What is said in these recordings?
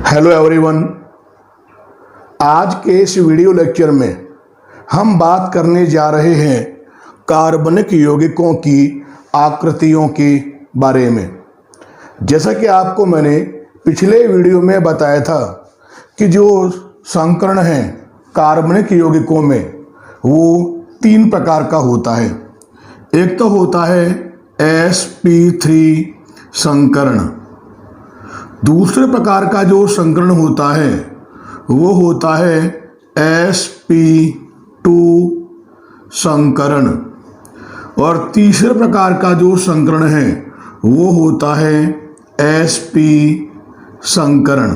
Hello everyone. आज के इस वीडियो लेक्चर में हम बात करने जा रहे हैं कार्बनिक यौगिकों की आकृतियों के बारे में। जैसा कि आपको मैंने पिछले वीडियो में बताया था कि जो संकरण हैं कार्बनिक यौगिकों में वो 3 प्रकार का होता है। एक तो होता है sp3 संकरण। दूसरे प्रकार का जो संकरण होता है वो होता है sp2 संकरण। और तीसरे प्रकार का जो संकरण है वो होता है sp संकरण।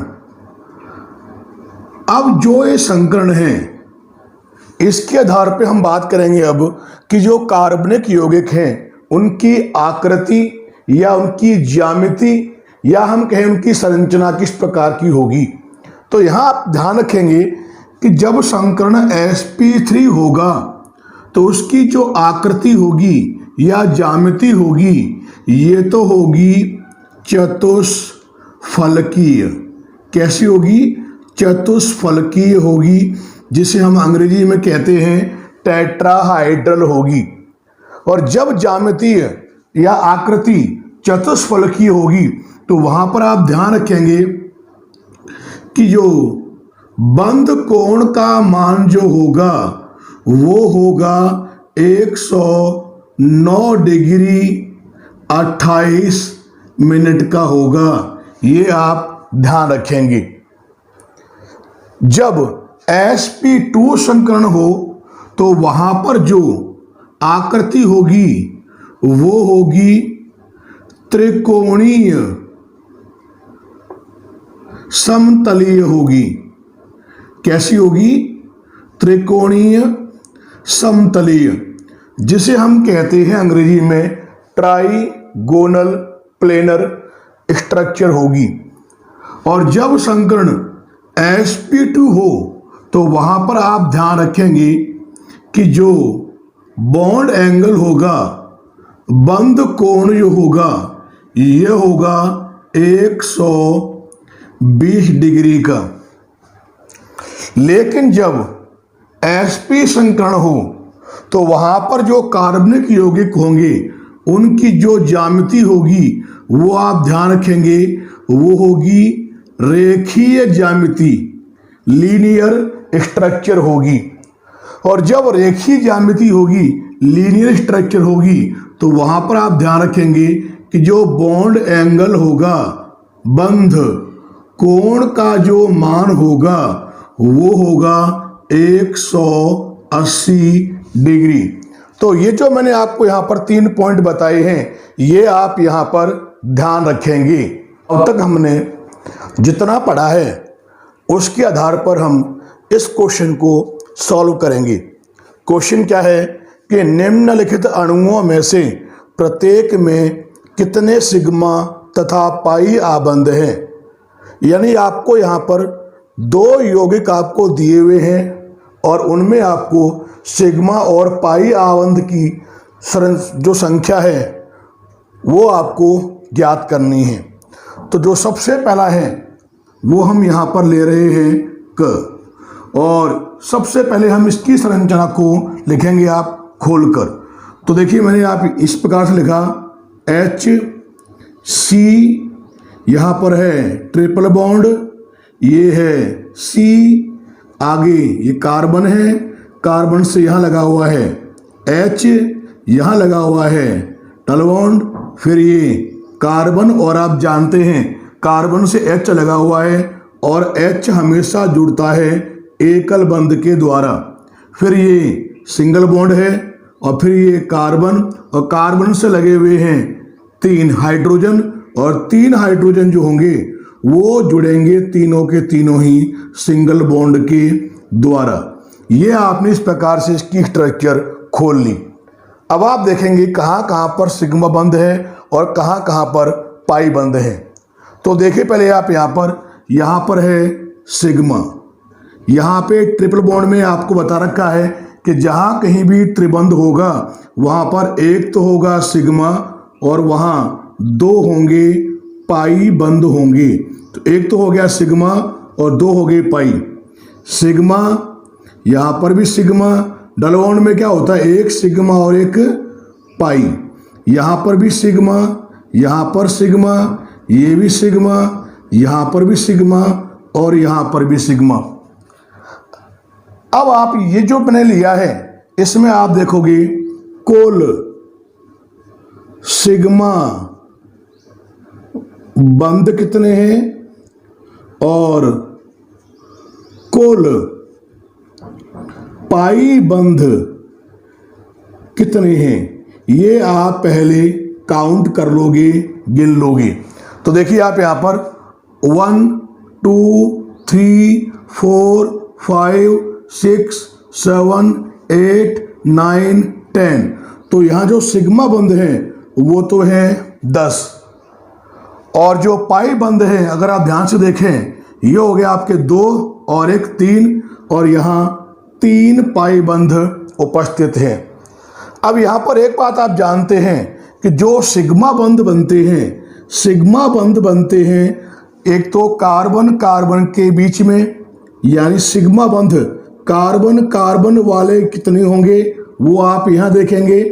अब जो ये संकरण है इसके आधार पे हम बात करेंगे अब कि जो कार्बनिक यौगिक हैं उनकी आकृति या उनकी ज्यामिति या हम कहें उनकी संरचना किस प्रकार की होगी। तो यहाँ आप ध्यान रखेंगे कि जब संकरण sp3 होगा तो उसकी जो आकृति होगी या ज्यामिति होगी ये तो होगी चतुष्फलकीय। कैसी होगी? चतुष्फलकीय होगी, जिसे हम अंग्रेजी में कहते हैं टेट्राहाइड्रल होगी। और जब ज्यामितीय या आकृति चतुष्फलकीय होगी तो वहां पर आप ध्यान रखेंगे कि जो बंध कोण का मान जो होगा वो होगा 109 डिग्री 28 मिनट का होगा। ये आप ध्यान रखेंगे। जब sp2 संकरण हो तो वहां पर जो आकृति होगी वो होगी त्रिकोणीय समतलीय होगी। कैसी होगी? त्रिकोणीय समतलीय, जिसे हम कहते हैं अंग्रेजी में ट्राइगोनल प्लेनर स्ट्रक्चर होगी। और जब संकरण sp2 हो तो वहां पर आप ध्यान रखेंगे कि जो बॉन्ड एंगल होगा, बंध कोण जो होगा ये होगा 120 डिग्री का। लेकिन जब sp संकरण हो तो वहां पर जो कार्बनिक यौगिक होंगे उनकी जो ज्यामिति होगी वो आप ध्यान रखेंगे वो होगी रेखीय ज्यामिति, लीनियर स्ट्रक्चर होगी। और जब रेखीय ज्यामिति होगी, लीनियर स्ट्रक्चर होगी तो वहां पर आप ध्यान रखेंगे कि जो बॉन्ड एंगल होगा, बंध कोण का जो मान होगा वो होगा 180 डिग्री। तो ये जो मैंने आपको यहाँ पर 3 पॉइंट बताए हैं ये आप यहाँ पर ध्यान रखेंगे। अब तक हमने जितना पढ़ा है उसके आधार पर हम इस क्वेश्चन को सॉल्व करेंगे। क्वेश्चन क्या है कि निम्नलिखित अणुओं में से प्रत्येक में कितने सिग्मा तथा पाई आबंध हैं। यानी आपको यहाँ पर 2 यौगिक आपको दिए हुए हैं और उनमें आपको सिग्मा और पाई आबंध की जो संख्या है वो आपको ज्ञात करनी है। तो जो सबसे पहला है वो हम यहाँ पर ले रहे हैं क। और सबसे पहले हम इसकी संरचना को लिखेंगे आप खोलकर। तो देखिए मैंने आप इस प्रकार से लिखा HC, यहाँ पर है ट्रिपल बॉन्ड, ये है C, आगे ये कार्बन है, कार्बन से यहाँ लगा हुआ है H, यहाँ लगा हुआ है डबल बॉन्ड, फिर ये कार्बन और आप जानते हैं कार्बन से H लगा हुआ है और H हमेशा जुड़ता है एकल बंध के द्वारा। फिर ये सिंगल बॉन्ड है और फिर ये कार्बन और कार्बन से लगे हुए हैं 3 हाइड्रोजन और 3 हाइड्रोजन जो होंगे वो जुड़ेंगे तीनों के तीनों ही सिंगल बॉन्ड के द्वारा। ये आपने इस प्रकार से इसकी स्ट्रक्चर खोल ली। अब आप देखेंगे कहाँ कहाँ पर सिग्मा बंध है और कहाँ कहाँ पर पाई बंध है। तो देखिए पहले आप यहाँ पर है सिग्मा। यहाँ पे ट्रिपल बॉन्ड में आपको बता रखा है कि जहाँ कहीं भी त्रिबंध होगा वहाँ पर एक तो होगा सिग्मा और वहाँ 2 होंगे पाई बंध होंगे। तो एक तो हो गया सिग्मा और दो हो गई पाई। सिग्मा, यहाँ पर भी सिग्मा, डबल बॉन्ड में क्या होता है, एक सिग्मा और एक पाई। यहाँ पर भी सिग्मा, यहाँ पर सिग्मा, ये भी सिग्मा, यहाँ पर भी सिग्मा और यहाँ पर भी सिग्मा। अब आप ये जो मैंने लिया है इसमें आप देखोगे कुल सिग्मा बंध कितने हैं और कुल पाई बंध कितने हैं, ये आप पहले काउंट कर लोगे, गिन लोगे। तो देखिए आप यहां पर 1 2 3 4 5 6 7 8 9 10, तो यहां जो सिग्मा बंध है वो तो है 10 और जो पाई बंध है अगर आप ध्यान से देखें ये हो गया आपके 2 और एक 3 और यहां 3 पाई बंध उपस्थित है। अब यहां पर एक बात आप जानते हैं कि जो सिग्मा बंध बनते हैं, सिग्मा बंध बनते हैं एक तो कार्बन कार्बन के बीच में, यानी सिग्मा बंध कार्बन कार्बन वाले कितने होंगे वो आप यहां देखेंगे,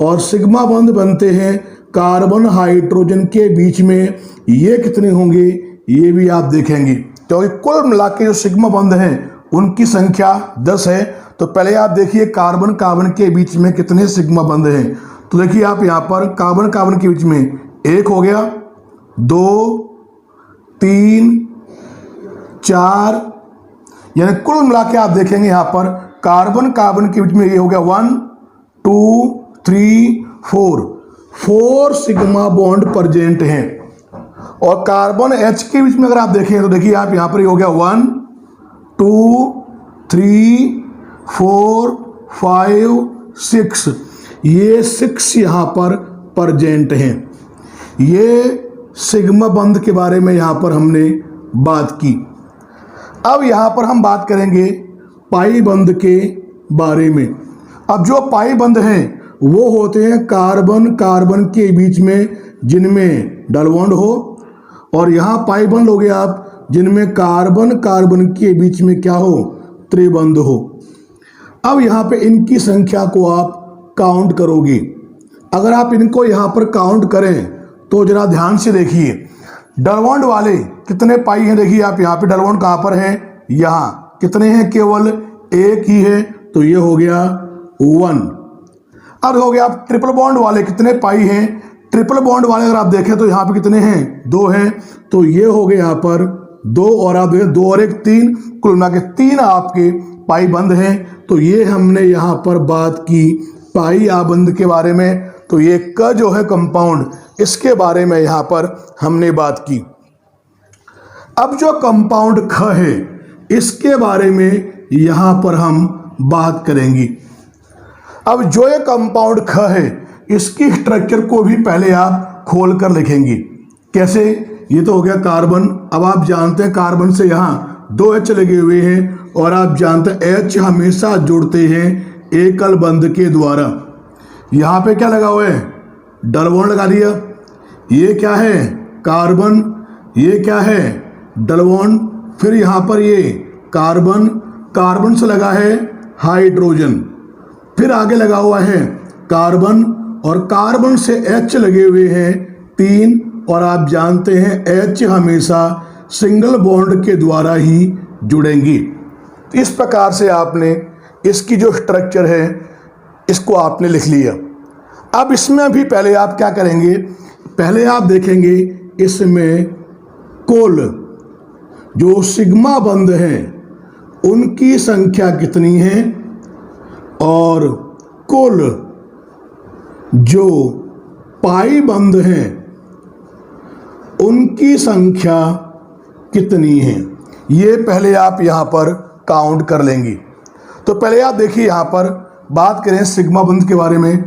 और सिग्मा बंध बनते हैं कार्बन हाइड्रोजन के बीच में, ये कितने होंगे ये भी आप देखेंगे। क्योंकि कुल मिला के जो सिग्मा बंध हैं उनकी संख्या 10 है। तो पहले आप देखिए कार्बन कार्बन के बीच में कितने सिग्मा बंध हैं। तो देखिए आप यहाँ पर कार्बन कार्बन के बीच में एक हो गया, 2 3 4, यानी कुल मिला के आप देखेंगे यहाँ पर कार्बन कार्बन के बीच में ये हो गया 1 2 3 4 सिग्मा बॉन्ड प्रेजेंट हैं। और कार्बन H के बीच में अगर आप देखें तो देखिए आप यहाँ पर ये हो गया 1 2 3 4 5 6, ये 6 यहाँ पर प्रेजेंट हैं। ये सिग्मा बंध के बारे में यहाँ पर हमने बात की। अब यहाँ पर हम बात करेंगे पाई बंध के बारे में। अब जो पाई बंध हैं वो होते हैं कार्बन कार्बन के बीच में जिनमें डबल बॉन्ड हो, और यहाँ पाई बंध हो गया आप जिनमें कार्बन कार्बन के बीच में क्या हो, त्रिबंध हो। अब यहाँ पे इनकी संख्या को आप काउंट करोगे। अगर आप इनको यहाँ पर काउंट करें तो जरा ध्यान से देखिए डबल बॉन्ड वाले कितने पाई हैं। देखिए आप यहाँ पे डबल बॉन्ड कहाँ पर है, यहाँ कितने हैं, केवल एक ही है, तो ये हो गया 1। अब हो गया आप ट्रिपल बॉन्ड वाले कितने पाई हैं। ट्रिपल बॉन्ड वाले अगर आप देखें तो यहाँ पे कितने हैं, 2 हैं, तो ये हो गए यहाँ पर 2 और आप देखें 2 और एक 3, कुल मिला के 3 आपके पाई बंध हैं। तो ये हमने यहाँ पर बात की पाई आबंध के बारे में। तो ये क जो है कंपाउंड, इसके बारे में यहाँ पर हमने बात की। अब जो कंपाउंड ख है इसके बारे में यहाँ पर हम बात करेंगे। अब जो ये कंपाउंड ख है इसकी स्ट्रक्चर को भी पहले आप खोल कर लिखेंगे। कैसे, ये तो हो गया कार्बन। अब आप जानते हैं कार्बन से यहाँ 2 H लगे हुए हैं और आप जानते हैं H हमेशा जुड़ते हैं एकल बंध के द्वारा। यहाँ पे क्या लगा हुआ है, डबल बॉन्ड लगा दिया। ये क्या है, कार्बन, ये क्या है, डबल बॉन्ड। फिर यहाँ पर ये कार्बन, कार्बन से लगा है हाइड्रोजन, फिर आगे लगा हुआ है कार्बन, और कार्बन से H लगे हुए हैं 3, और आप जानते हैं H हमेशा सिंगल बॉन्ड के द्वारा ही जुड़ेंगी। इस प्रकार से आपने इसकी जो स्ट्रक्चर है इसको आपने लिख लिया। अब इसमें भी पहले आप क्या करेंगे, पहले आप देखेंगे इसमें कुल जो सिग्मा बंध हैं उनकी संख्या कितनी है, और कुल जो पाई बंध हैं उनकी संख्या कितनी है, ये पहले आप यहाँ पर काउंट कर लेंगे। तो पहले आप देखिए यहाँ पर बात करें सिग्मा बंध के बारे में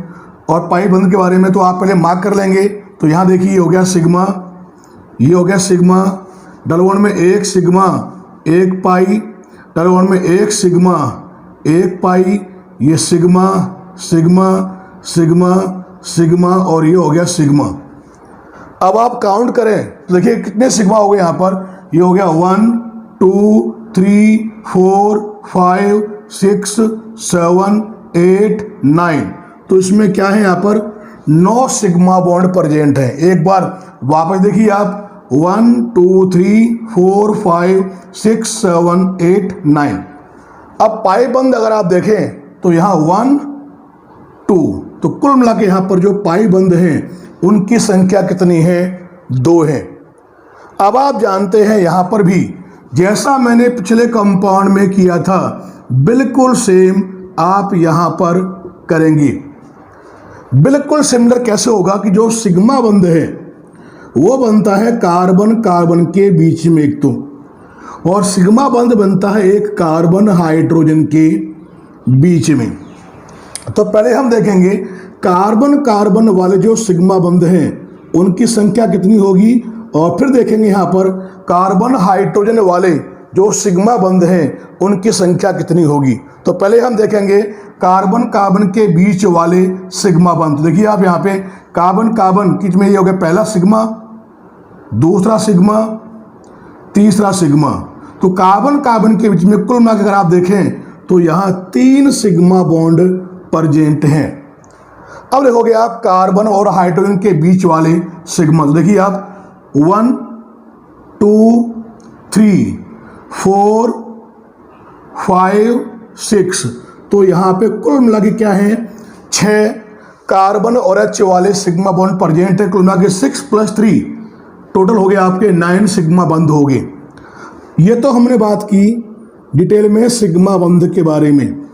और पाई बंध के बारे में, तो आप पहले मार्क कर लेंगे। तो यहाँ देखिए ये हो गया सिग्मा, ये हो गया सिग्मा, डबल बॉन्ड में 1 सिग्मा 1 पाई, डबल बॉन्ड में 1 सिग्मा 1 पाई, ये सिग्मा सिग्मा सिग्मा सिग्मा और ये हो गया सिग्मा। अब आप काउंट करें तो देखिए कितने सिग्मा हो गए यहाँ पर। ये हो गया 1 2 3 4 5 6 7 8 9। तो इसमें क्या है यहाँ पर 9 सिग्मा बॉन्ड प्रेजेंट है। एक बार वापस देखिए आप 1 2 3 4 5 6 7 8 9। अब पाई बंद अगर आप देखें तो यहाँ 1 2, तो कुल मिला के यहाँ पर जो पाई बंद हैं उनकी संख्या कितनी है? 2 है। अब आप जानते हैं यहाँ पर भी जैसा मैंने पिछले कंपाउंड में किया था बिल्कुल सेम आप यहाँ पर करेंगे। बिल्कुल सिमिलर कैसे होगा कि जो सिग्मा बंध है वो बनता है कार्बन कार्बन के बीच में एक तो, और सिग्मा बंध बनता है एक कार्बन हाइड्रोजन के बीच में। तो पहले हम देखेंगे कार्बन कार्बन वाले जो सिग्मा बंध हैं उनकी संख्या कितनी होगी, और फिर देखेंगे यहाँ पर कार्बन हाइड्रोजन वाले जो सिग्मा बंध हैं उनकी संख्या कितनी होगी। तो पहले हम देखेंगे कार्बन कार्बन के बीच वाले सिग्मा बंध। तो देखिए आप यहाँ पे कार्बन कार्बन बीच में ये हो गया पहला सिग्मा, दूसरा सिग्मा, तीसरा सिग्मा। तो कार्बन कार्बन के बीच में कुल मिलाकर अगर आप देखें तो यहाँ 3 सिग्मा बॉन्ड प्रेजेंट हैं। अब देखोगे आप कार्बन और हाइड्रोजन के बीच वाले सिग्मा। तो देखिए आप 1 2 3 4 5 6। तो यहाँ पे कुल मिला के क्या है 6 कार्बन और H वाले सिग्मा बॉन्ड प्रेजेंट है। कुल मिला के 6 + 3 टोटल हो गया आपके 9 सिग्मा बंध हो गए। ये तो हमने बात की डिटेल में सिग्मा बंध के बारे में।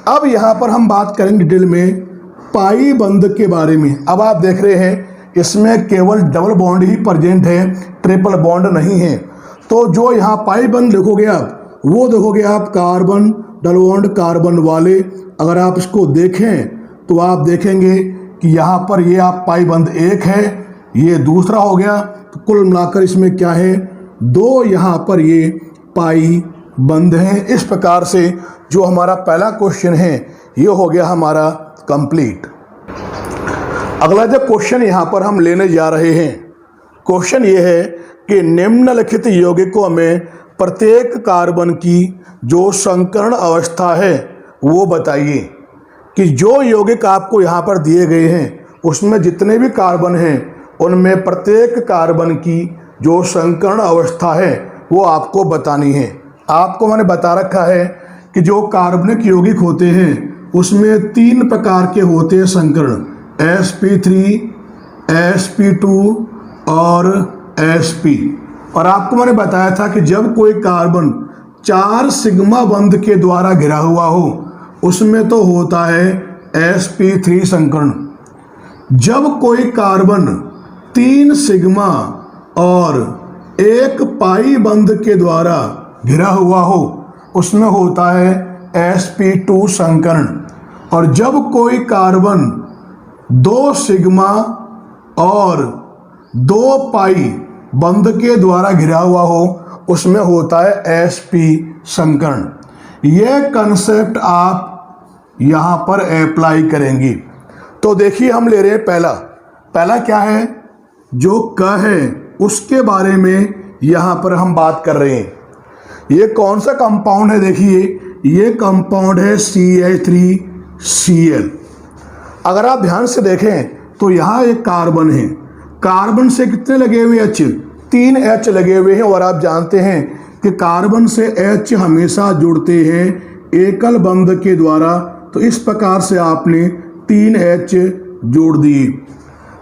अब यहाँ पर हम बात करेंगे डिटेल में पाई बंध के बारे में। अब आप देख रहे हैं इसमें केवल डबल बॉन्ड ही प्रेजेंट है, ट्रिपल बॉन्ड नहीं है। तो जो यहाँ पाई बंध देखोगे आप वो देखोगे आप कार्बन डबल बॉन्ड कार्बन वाले। अगर आप इसको देखें तो आप देखेंगे कि यहाँ पर ये आप पाई बंध एक है, ये दूसरा हो गया। तो कुल मिलाकर इसमें क्या है 2 यहाँ पर ये पाई बंध हैं। इस प्रकार से जो हमारा पहला क्वेश्चन है ये हो गया हमारा कंप्लीट। अगला जो क्वेश्चन यहाँ पर हम लेने जा रहे हैं, क्वेश्चन ये है कि निम्नलिखित यौगिकों में प्रत्येक कार्बन की जो संकरण अवस्था है वो बताइए। कि जो यौगिक आपको यहाँ पर दिए गए हैं उसमें जितने भी कार्बन हैं उनमें प्रत्येक कार्बन की जो संकरण अवस्था है वो आपको बतानी है। आपको मैंने बता रखा है कि जो कार्बनिक यौगिक होते हैं उसमें 3 प्रकार के होते हैं संकरण, sp3, sp2 और sp। और आपको मैंने बताया था कि जब कोई कार्बन 4 सिग्मा बंध के द्वारा घिरा हुआ हो उसमें तो होता है sp3 संकरण। जब कोई कार्बन 3 सिग्मा और 1 पाई बंध के द्वारा घिरा हुआ हो उसमें होता है sp2 संकरण। और जब कोई कार्बन 2 सिग्मा और 2 पाई बंध के द्वारा घिरा हुआ हो उसमें होता है sp संकरण। यह कंसेप्ट आप यहाँ पर अप्लाई करेंगे। तो देखिए हम ले रहे हैं पहला क्या है, जो क है उसके बारे में यहाँ पर हम बात कर रहे हैं। ये कौन सा कंपाउंड है, देखिए ये कंपाउंड है CH3Cl। अगर आप ध्यान से देखें तो यहाँ एक कार्बन है, कार्बन से कितने लगे हुए H, 3 H लगे हुए हैं। और आप जानते हैं कि कार्बन से H हमेशा जुड़ते हैं एकल बंध के द्वारा। तो इस प्रकार से आपने 3 H जोड़ दिए।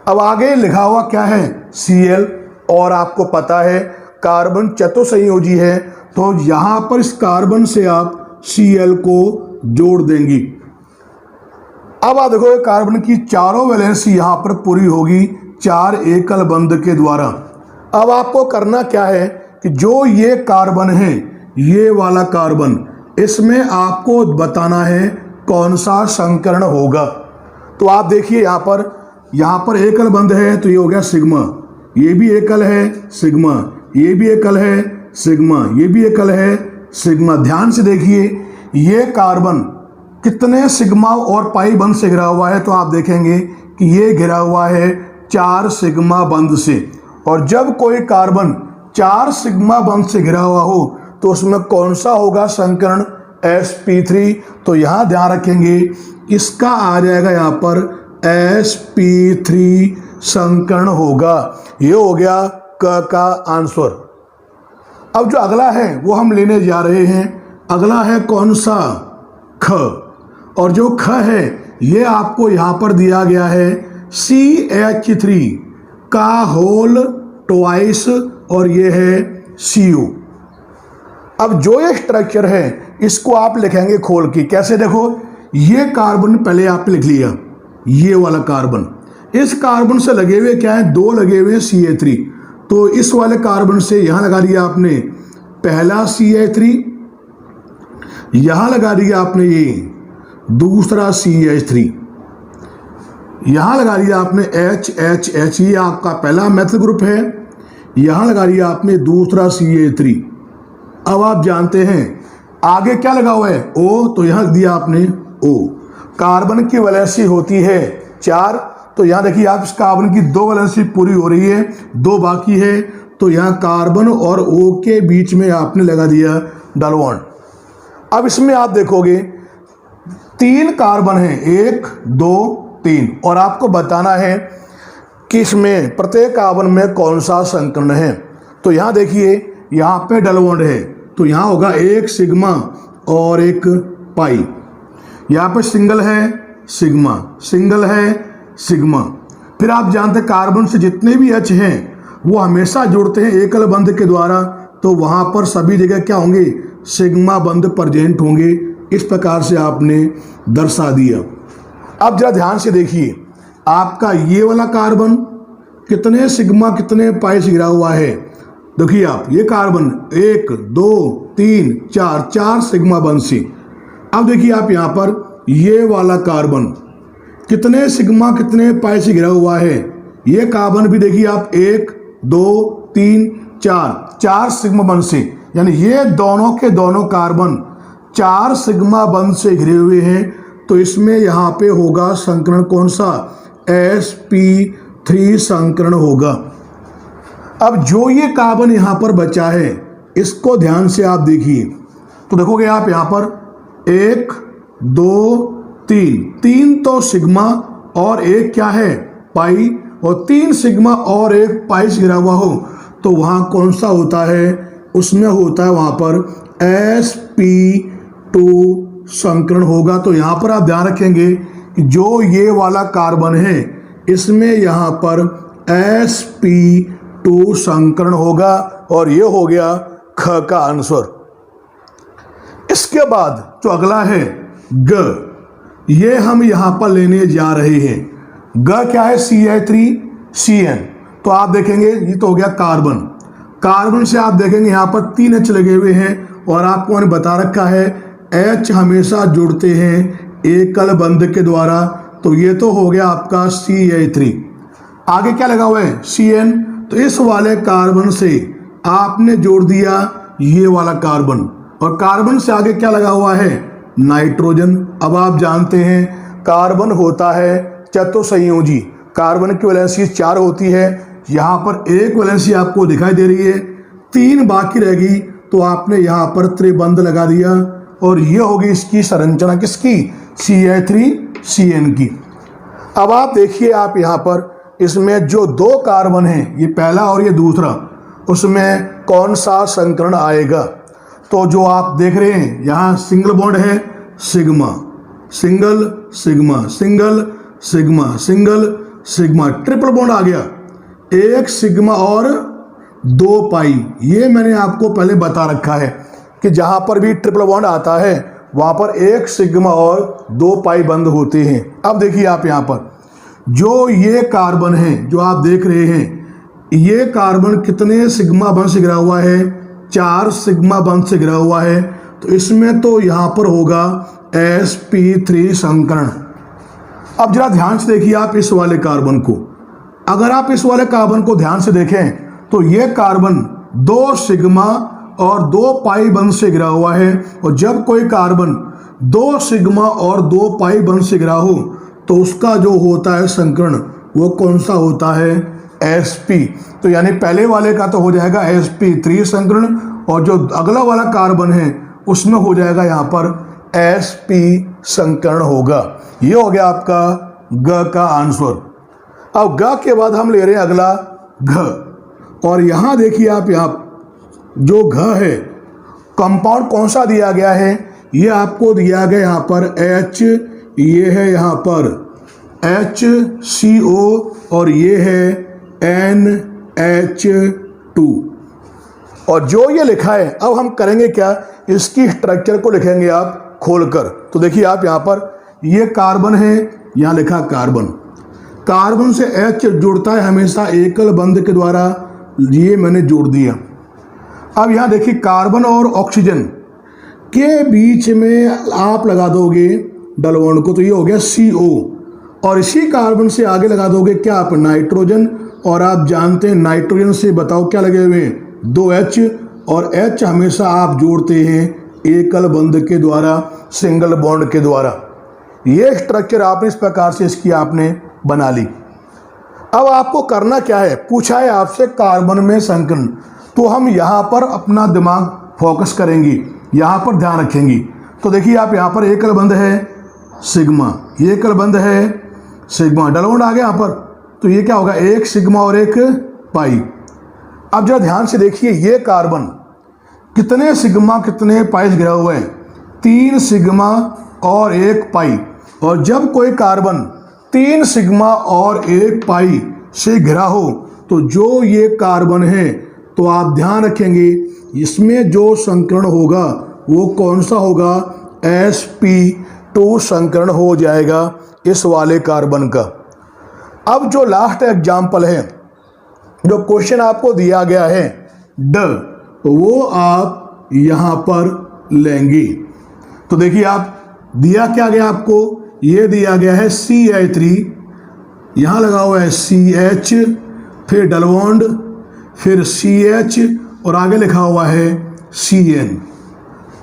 अब आगे लिखा हुआ क्या है Cl, और आपको पता है कार्बन चतुसंयोजी है तो यहाँ पर इस कार्बन से आप Cl को जोड़ देंगी। अब आप देखो कार्बन की चारों वैलेंसी यहाँ पर पूरी होगी 4 एकल बंध के द्वारा। अब आपको करना क्या है कि जो ये कार्बन है, ये वाला कार्बन, इसमें आपको बताना है कौन सा संकरण होगा। तो आप देखिए यहाँ पर एकल बंध है तो ये हो गया सिग्मा, ये भी एकल है सिग्मा, ये भी एकल है सिग्मा, ये भी एकल है सिग्मा। ध्यान से देखिए ये कार्बन कितने सिग्मा और पाई बंध से घिरा हुआ है, तो आप देखेंगे कि ये घिरा हुआ है 4 सिग्मा बंध से। और जब कोई कार्बन 4 सिग्मा बंध से घिरा हुआ हो तो उसमें कौन सा होगा संकरण, sp3। तो यहां ध्यान रखेंगे इसका आ जाएगा यहां पर sp3 संकरण होगा। ये हो गया क का आंसर। अब जो अगला है वो हम लेने जा रहे हैं। अगला है कौन सा, ख। और जो ख है ये आपको यहां पर दिया गया है CH3 का होल ट्वाइस और ये है CO। अब जो ये स्ट्रक्चर है इसको आप लिखेंगे खोल के। कैसे, देखो ये कार्बन पहले आप लिख लिया, ये वाला कार्बन, इस कार्बन से लगे हुए क्या है, 2 लगे हुए CH3। तो इस वाले कार्बन से यहां लगा दिया आपने पहला CH3, यहां लगा दिया आपने ये दूसरा CH3, यहां लगा दिया आपने HHH, ये आपका पहला मेथिल ग्रुप है, यहां लगा दिया आपने दूसरा CH3। अब आप जानते हैं आगे क्या लगा हुआ है O, तो यहां दिया आपने O। कार्बन की वैलेंसी होती है 4, तो यहां देखिए आप इस कार्बन की 2 वैलेंसी पूरी हो रही है, 2 बाकी है, तो यहां कार्बन और O के बीच में आपने लगा दिया डबल बॉन्ड। अब इसमें आप देखोगे 3 कार्बन हैं, 1 2 3, और आपको बताना है कि इसमें प्रत्येक कार्बन में कौन सा संकरण है। तो यहां देखिए यहां पे डबल बॉन्ड है, तो यहां होगा 1 सिग्मा और 1 पाई। यहां पे सिंगल है सिग्मा, सिंगल है सिग्मा। फिर आप जानते हैं कार्बन से जितने भी H हैं वो हमेशा जुड़ते हैं एकल बंध के द्वारा, तो वहां पर सभी जगह क्या होंगे, सिग्मा बंध प्रेजेंट होंगे। इस प्रकार से आपने दर्शा दिया। अब जरा ध्यान से देखिए आपका ये वाला कार्बन कितने सिग्मा कितने पाई से घिरा हुआ है। देखिए आप ये कार्बन 1 2 3 4, 4 सिग्मा बंध से। अब देखिए आप यहां पर ये वाला कार्बन कितने सिग्मा कितने पाई से घिरा हुआ है। ये कार्बन भी देखिए आप 1 2 3 4, 4 सिग्मा बंध से, यानी ये दोनों के दोनों कार्बन 4 सिग्मा बंध से घिरे हुए हैं। तो इसमें यहां पे होगा संकरण कौन सा, sp3 संकरण होगा। अब जो ये कार्बन यहां पर बचा है इसको ध्यान से आप देखिए, तो देखोगे आप यहां पर 1 2 3, 3 तो सिग्मा और 1 क्या है पाई, और 3 सिग्मा और 1 पाई से घिरा हुआ हो तो वहां कौन सा होता है, उसमें होता है वहां पर sp2 संकरण होगा। तो यहां पर आप ध्यान रखेंगे कि जो ये वाला कार्बन है इसमें यहां पर sp2 संकरण होगा, और ये हो गया ख का आंसर। इसके बाद जो अगला है ग, ये हम यहां पर लेने जा रहे हैं। ग क्या है, CH3CN। तो आप देखेंगे ये तो हो गया कार्बन, कार्बन से आप देखेंगे यहां पर 3 H लगे हुए हैं, और आपको मैंने बता रखा है H हमेशा जुड़ते हैं एकल बंध के द्वारा। तो ये तो हो गया आपका CH3। आगे क्या लगा हुआ है CN, तो इस वाले कार्बन से आपने जोड़ दिया ये वाला कार्बन, और कार्बन से आगे क्या लगा हुआ है नाइट्रोजन। अब आप जानते हैं कार्बन होता है चतुसंयोजी, कार्बन की वैलेंसी 4 होती है, यहाँ पर 1 वैलेंसी आपको दिखाई दे रही है, 3 बाकी रहेगी, तो आपने यहाँ पर त्रिबंध लगा दिया, और ये होगी इसकी संरचना किसकी, CH3CN की। अब आप देखिए आप यहाँ पर इसमें जो 2 कार्बन हैं, ये पहला और ये दूसरा, उसमें कौन सा संकरण आएगा। तो जो आप देख रहे हैं यहाँ सिंगल बॉन्ड है sigma, single sigma, single sigma, single sigma, triple bond आ गया 1 सिग्मा और 2 पाई। ये मैंने आपको पहले बता रखा है कि जहां पर भी ट्रिपल बॉन्ड आता है वहां पर 1 सिग्मा और 2 पाई बंद होते हैं। अब देखिए आप यहां पर जो ये कार्बन है जो आप देख रहे हैं, ये कार्बन कितने सिग्मा बंध से घिरा हुआ है, 4 सिग्मा बंध से घिरा हुआ है। तो इसमें तो यहां पर होगा sp3 संकरण। अब जरा ध्यान से देखिए आप इस वाले कार्बन को, अगर आप इस वाले कार्बन को ध्यान से देखें तो ये कार्बन 2 सिग्मा और 2 पाई बंध से घिरा हुआ है, और जब कोई कार्बन 2 सिग्मा और 2 पाई बंध से घिरा हो तो उसका जो होता है संकरण वो कौन सा होता है, sp। तो यानी पहले वाले का तो हो जाएगा sp3 संकरण, और जो अगला वाला कार्बन है उसमें हो जाएगा यहाँ पर sp संकरण होगा। ये हो गया आपका ग का आंसर। अब ग के बाद हम ले रहे हैं अगला घ, और यहाँ देखिए आप, यहाँ जो घ है कंपाउंड कौन सा दिया गया है, ये आपको दिया गया यहाँ पर H, ये है यहाँ पर HCO और ये है NH2। और जो ये लिखा है, अब हम करेंगे क्या, इसकी स्ट्रक्चर को लिखेंगे आप खोलकर। तो देखिए आप यहाँ पर, ये कार्बन है, यहाँ लिखा कार्बन, कार्बन से H जुड़ता है हमेशा एकल बंध के द्वारा, ये मैंने जोड़ दिया। अब यहाँ देखिए कार्बन और ऑक्सीजन के बीच में आप लगा दोगे डलवण को, तो ये हो गया CO, और इसी कार्बन से आगे लगा दोगे क्या आप, नाइट्रोजन। और आप जानते हैं नाइट्रोजन से बताओ क्या लगे हुए हैं, 2H, और H हमेशा आप जोड़ते हैं एकल बंध के द्वारा, सिंगल बॉन्ड के द्वारा। ये स्ट्रक्चर आपने इस प्रकार से इसकी आपने बना ली। अब आपको करना क्या है, पूछा है आपसे कार्बन में संकरण, तो हम यहाँ पर अपना दिमाग फोकस करेंगे, यहाँ पर ध्यान रखेंगे। तो देखिए आप, यहाँ पर एकल बंध है सिग्मा, ये एकल बंध है सिग्मा, डलवंड आ गया यहाँ पर, तो ये क्या होगा, एक सिग्मा और एक पाई। अब जरा ध्यान से देखिए, ये कार्बन कितने सिग्मा कितने पाई गिरा हुआ है, 3 सिग्मा और 1 पाई। और जब कोई कार्बन 3 सिग्मा और 1 पाई से घिरा हो, तो जो ये कार्बन है, तो आप ध्यान रखेंगे इसमें जो संकरण होगा वो कौन सा होगा, sp2 संकरण हो जाएगा इस वाले कार्बन का। अब जो लास्ट एग्जाम्पल है, जो क्वेश्चन आपको दिया गया है ड, तो वो आप यहाँ पर लेंगे। तो देखिए आप, दिया क्या गया आपको, ये दिया गया है CH3, यहाँ लगा हुआ है CH, फिर डलवॉन्ड, फिर CH, और आगे लिखा हुआ है CN।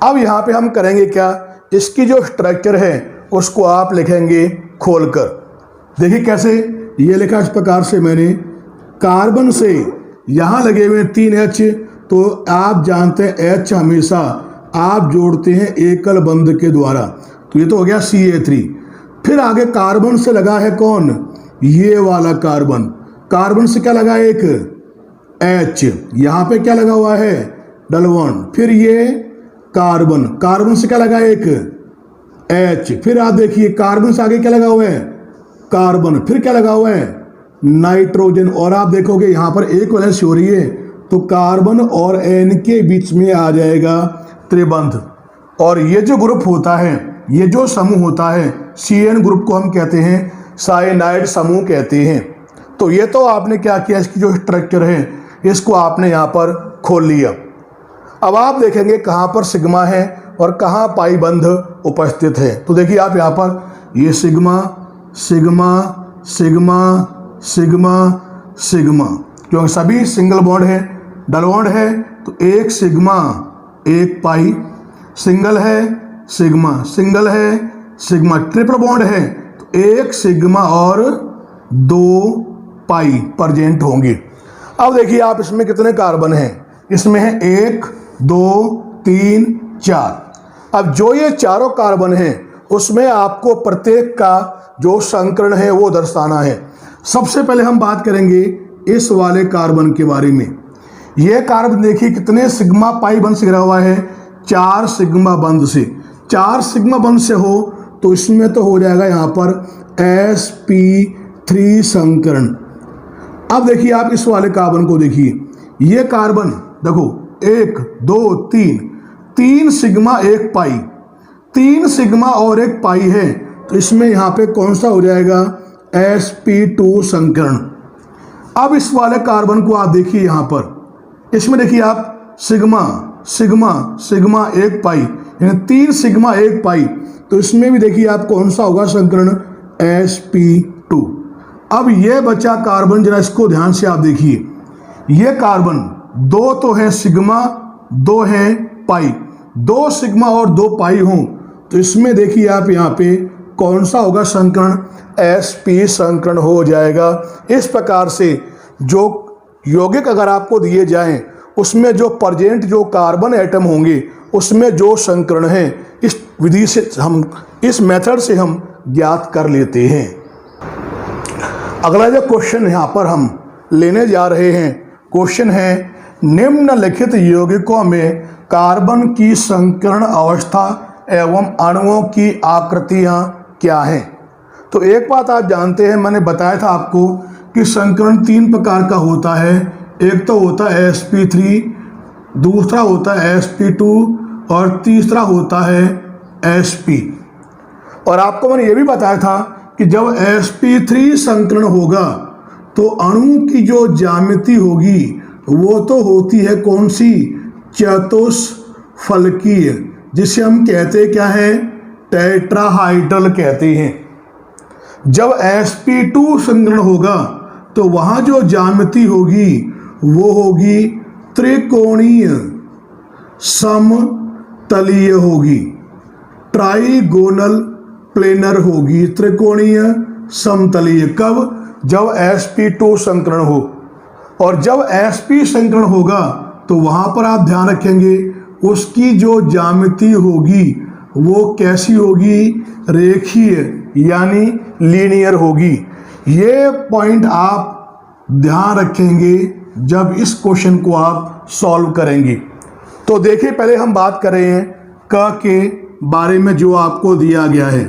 अब यहाँ पे हम करेंगे क्या, इसकी जो स्ट्रक्चर है उसको आप लिखेंगे खोलकर। देखिए कैसे, ये लिखा इस प्रकार से मैंने, कार्बन से यहाँ लगे हुए 3H, तो आप जानते हैं H हमेशा आप जोड़ते हैं एकल बंध के द्वारा, तो ये तो हो गया Ca3। फिर आगे कार्बन से लगा है कौन, ये वाला कार्बन, कार्बन से क्या लगा एक H, यहाँ पे क्या लगा हुआ है डलवॉन्ड, फिर ये कार्बन, कार्बन से क्या लगा एक H, फिर आप देखिए कार्बन से आगे क्या लगा हुआ है कार्बन, फिर क्या लगा हुआ है नाइट्रोजन, और आप देखोगे यहाँ पर एक वैलेंस हो रही है, तो कार्बन और N के बीच में आ जाएगा त्रिबंध। और ये जो ग्रुप होता है, ये जो समूह होता है, CN ग्रुप को हम कहते हैं साइनाइड समूह कहते हैं। तो ये तो आपने क्या किया, इसकी जो स्ट्रक्चर है इसको आपने यहाँ पर खोल लिया। अब आप देखेंगे कहाँ पर सिग्मा है और कहाँ पाई बंध उपस्थित है। तो देखिए आप यहाँ पर, ये sigma sigma sigma sigma sigma, क्योंकि सभी सिंगल बॉन्ड है, डबल है, तो एक सिग्मा 1 पाई, सिंगल है सिग्मा, सिंगल है सिग्मा, ट्रिपल बॉन्ड है तो 1 सिग्मा और 2 पाई प्रेजेंट होंगे। अब देखिए आप, इसमें कितने कार्बन हैं, इसमें है 1 2 3 4। अब जो ये चारों कार्बन हैं उसमें आपको प्रत्येक का जो संकरण है वो दर्शाना है। सबसे पहले हम बात करेंगे इस वाले कार्बन के बारे में। यह कार्बन देखिए कितने सिग्मा पाई बंध से घिरा हुआ है, 4 सिग्मा बंध से। 4 सिग्मा बंध से हो तो इसमें तो हो जाएगा यहाँ पर sp3 संकरण। अब देखिए आप इस वाले कार्बन को देखिए, ये कार्बन देखो 1 2 3 सिग्मा 1 पाई, 3 सिग्मा और 1 पाई है, तो इसमें यहाँ पे कौन सा हो जाएगा sp2 संकरण। अब इस वाले कार्बन को आप देखिए यहाँ पर, इसमें देखिए आप सिग्मा सिग्मा सिग्मा 1 पाई, यानी 3 सिग्मा 1 पाई, तो इसमें भी देखिए आप कौन सा होगा संकरण sp2। अब ये बचा कार्बन, जरा इसको ध्यान से आप देखिए, ये कार्बन 2 तो है सिग्मा 2 है पाई, 2 सिग्मा और 2 पाई हों तो इसमें देखिए आप यहाँ पे कौन सा होगा संकरण, sp संकरण हो जाएगा। इस प्रकार से जो यौगिक अगर आपको दिए जाएं उसमें जो प्रेजेंट जो कार्बन एटम होंगे उसमें जो संकरण है इस विधि से हम इस मेथड से हम ज्ञात कर लेते हैं। अगला जो क्वेश्चन यहाँ पर हम लेने जा रहे हैं, क्वेश्चन है निम्नलिखित यौगिकों में कार्बन की संकरण अवस्था एवं अणुओं की आकृतियां क्या हैं। तो एक बात आप जानते हैं, मैंने बताया था आपको कि संकरण 3 प्रकार का होता है। एक तो होता है sp3, दूसरा होता है sp2 और तीसरा होता है sp। और आपको मैंने ये भी बताया था कि जब sp3 संकरण होगा तो अणु की जो ज्यामिति होगी वो तो होती है कौन सी, चतुष्फलकीय, जिसे हम कहते हैं क्या है, टेट्राहाइड्रल कहते हैं। जब sp2 संकरण होगा तो वहां जो ज्यामिति होगी वो होगी त्रिकोणीय समतलीय होगी, ट्राइगोनल प्लेनर होगी, त्रिकोणीय समतलीय। कब, जब sp2 संकरण हो। और जब sp संकरण होगा तो वहां पर आप ध्यान रखेंगे उसकी जो ज्यामिति होगी वो कैसी होगी, रेखीय यानी लीनियर होगी। ये पॉइंट आप ध्यान रखेंगे जब इस क्वेश्चन को आप सॉल्व करेंगे। तो देखिए पहले हम बात कर रहे हैं क के बारे में जो आपको दिया गया है।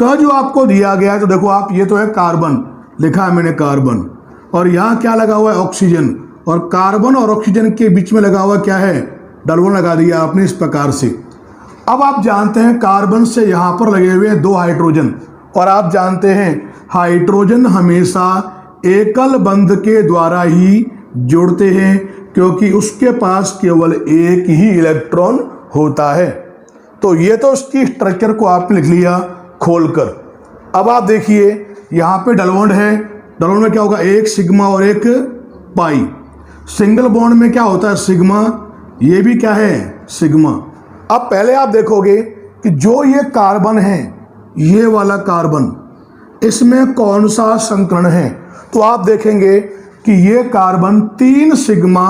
क जो आपको दिया गया है तो देखो आप, ये तो है कार्बन, लिखा है मैंने कार्बन, और यहाँ क्या लगा हुआ है, ऑक्सीजन, और कार्बन और ऑक्सीजन के बीच में लगा हुआ क्या है, डबल लगा दिया आपने इस प्रकार से। अब आप जानते हैं कार्बन से यहाँ पर लगे हुए हैं 2 हाइड्रोजन, और आप जानते हैं हाइड्रोजन हमेशा एकल बंध के द्वारा ही जुड़ते हैं क्योंकि उसके पास केवल एक ही इलेक्ट्रॉन होता है। तो ये तो उसकी स्ट्रक्चर को आपने लिख लिया खोलकर। अब आप देखिए यहाँ पे डबल बॉन्ड है, डबल बॉन्ड में क्या होगा, एक सिग्मा और एक पाई। सिंगल बॉन्ड में क्या होता है, सिग्मा, ये भी क्या है, सिग्मा। अब पहले आप देखोगे कि जो ये कार्बन है, ये वाला कार्बन, इसमें कौन सा संकरण है। तो आप देखेंगे कि ये कार्बन 3 सिग्मा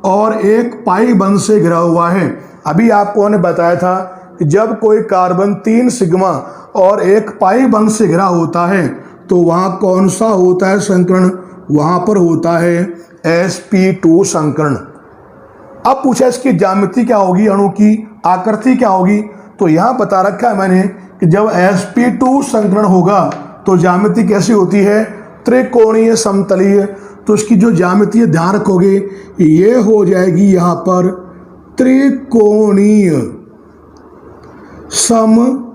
और 1 पाई बंध से घिरा हुआ है। अभी आपको मैंने बताया था कि जब कोई कार्बन 3 सिग्मा और 1 पाई बंध से घिरा होता है तो वहाँ कौन सा होता है संकरण, वहाँ पर होता है sp2 संकरण। अब पूछा इसकी ज्यामिति क्या होगी, अणु की आकृति क्या होगी। तो यहाँ बता रखा है मैंने कि जब sp2 संकरण होगा तो ज्यामिति कैसी होती है, त्रिकोणीय समतलीय। तो इसकी जो ज्यामिति है ध्यान रखोगे ये हो जाएगी यहाँ पर त्रिकोणीय समतलीय।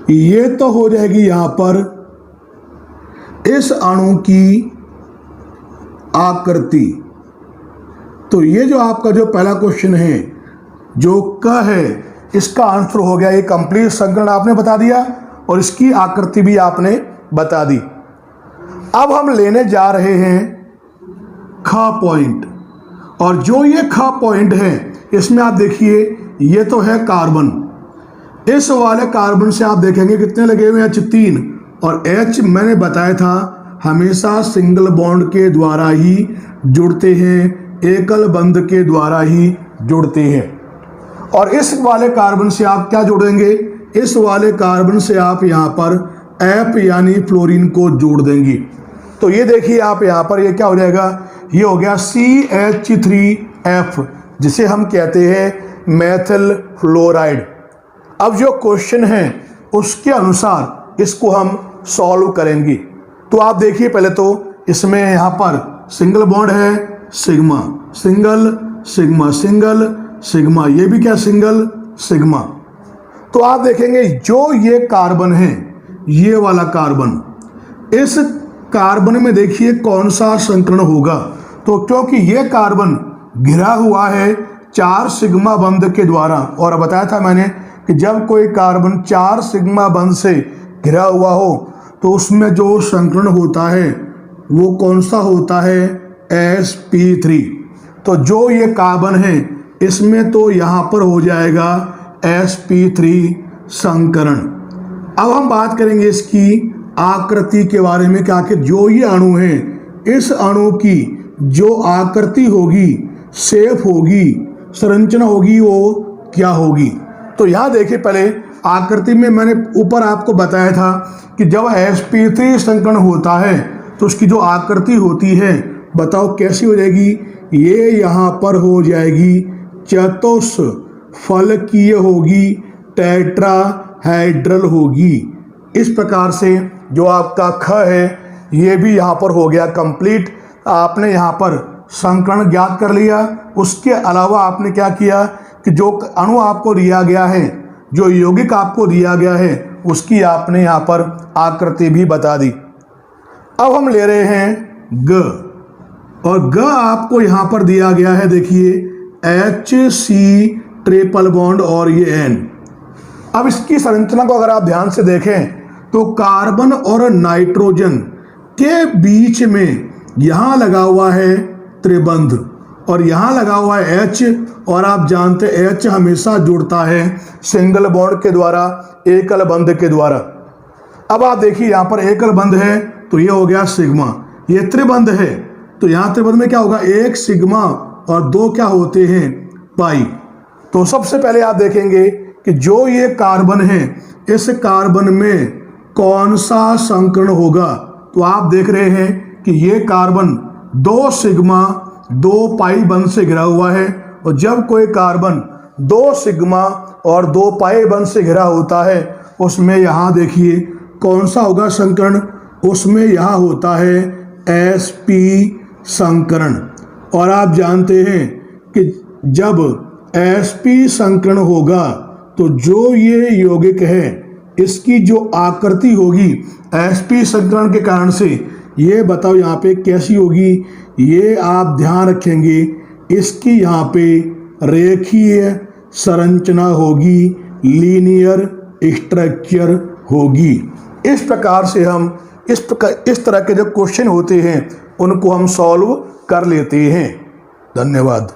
ये तो हो जाएगी यहाँ पर इस अणु की आकृति। तो ये जो आपका जो पहला क्वेश्चन है जो क है, इसका आंसर हो गया, ये कंप्लीट संकरण आपने बता दिया और इसकी आकृति भी आपने बता दी। अब हम लेने जा रहे हैं ख पॉइंट, और जो ये ख पॉइंट है इसमें आप देखिए ये तो है कार्बन। इस वाले कार्बन से आप देखेंगे कितने लगे हुए हैं, H3, और H मैंने बताया था हमेशा सिंगल बॉन्ड के द्वारा ही जुड़ते हैं, एकल बंध के द्वारा ही जुड़ते हैं। और इस वाले कार्बन से आप क्या जोड़ेंगे, इस वाले कार्बन से आप यहाँ पर F यानी फ्लोरीन को जोड़ देंगे। तो ये देखिए आप यहाँ पर ये क्या हो जाएगा, ये हो गया CH3F, जिसे हम कहते हैं मेथिल फ्लोराइड। अब जो क्वेश्चन है उसके अनुसार इसको हम सॉल्व करेंगे। तो आप देखिए पहले तो इसमें यहाँ पर सिंगल बॉन्ड है, sigma, single sigma, single sigma, ये भी क्या, सिंगल सिग्मा। तो आप देखेंगे जो ये कार्बन है, ये वाला कार्बन, इस कार्बन में देखिए कौन सा संकरण होगा। तो क्योंकि ये कार्बन घिरा हुआ है 4 सिग्मा बंध के द्वारा, और बताया था मैंने कि जब कोई कार्बन 4 सिग्मा बंध से घिरा हुआ हो तो उसमें जो संकरण होता है वो कौन सा होता है, sp3। तो जो ये कार्बन है इसमें तो यहाँ पर हो जाएगा sp3 संकरण। अब हम बात करेंगे इसकी आकृति के बारे में कि आखिर जो ये अणु है, इस अणु की जो आकृति होगी, शेप होगी, संरचना होगी, वो क्या होगी। तो यहाँ देखिए, पहले आकृति में मैंने ऊपर आपको बताया था कि जब sp3 संकरण होता है तो उसकी जो आकृति होती है, बताओ कैसी हो जाएगी। ये यहाँ पर हो जाएगी चतुष्फलकीय होगी, टेट्राहेड्रल होगी। इस प्रकार से जो आपका ख है ये भी यहाँ पर हो गया कंप्लीट। आपने यहाँ पर संकरण ज्ञात कर लिया। उसके अलावा आपने क्या किया कि जो अणु आपको दिया गया है, जो यौगिक आपको दिया गया है, उसकी आपने यहाँ पर आकृति भी बता दी। अब हम ले रहे हैं ग, और ग आपको यहाँ पर दिया गया है, देखिए HC ट्रिपल बॉन्ड और ये N। अब इसकी संरचना को अगर आप ध्यान से देखें तो कार्बन और नाइट्रोजन के बीच में यहाँ लगा हुआ है त्रिबंध और यहाँ लगा हुआ है H, और आप जानते हैं H हमेशा जुड़ता है सिंगल बॉन्ड के द्वारा, एकल बंध के द्वारा। अब आप देखिए यहाँ पर एकल बंध है तो ये हो गया सिग्मा, ये त्रिबंध है तो यहाँ त्रिबंध में क्या होगा, एक सिग्मा और दो क्या होते हैं, पाई। तो सबसे पहले आप देखेंगे कि जो ये कार्बन है, इस कार्बन में कौन सा संकरण होगा। तो आप देख रहे हैं कि ये कार्बन 2 सिग्मा 2 पाई बंध से घिरा हुआ है, और जब कोई कार्बन 2 सिग्मा और 2 पाई बंध से घिरा होता है, उसमें यहाँ देखिए कौन सा होगा संकरण, उसमें यहाँ होता है sp संकरण। और आप जानते हैं कि जब sp संकरण होगा तो जो ये यौगिक है, इसकी जो आकृति होगी sp संकरण के कारण से, ये बताओ यहाँ पे कैसी होगी। ये आप ध्यान रखेंगे, इसकी यहाँ पे रेखीय संरचना होगी, लीनियर स्ट्रक्चर होगी। इस प्रकार से हम इस तरह के जो क्वेश्चन होते हैं उनको हम सॉल्व कर लेते हैं। धन्यवाद।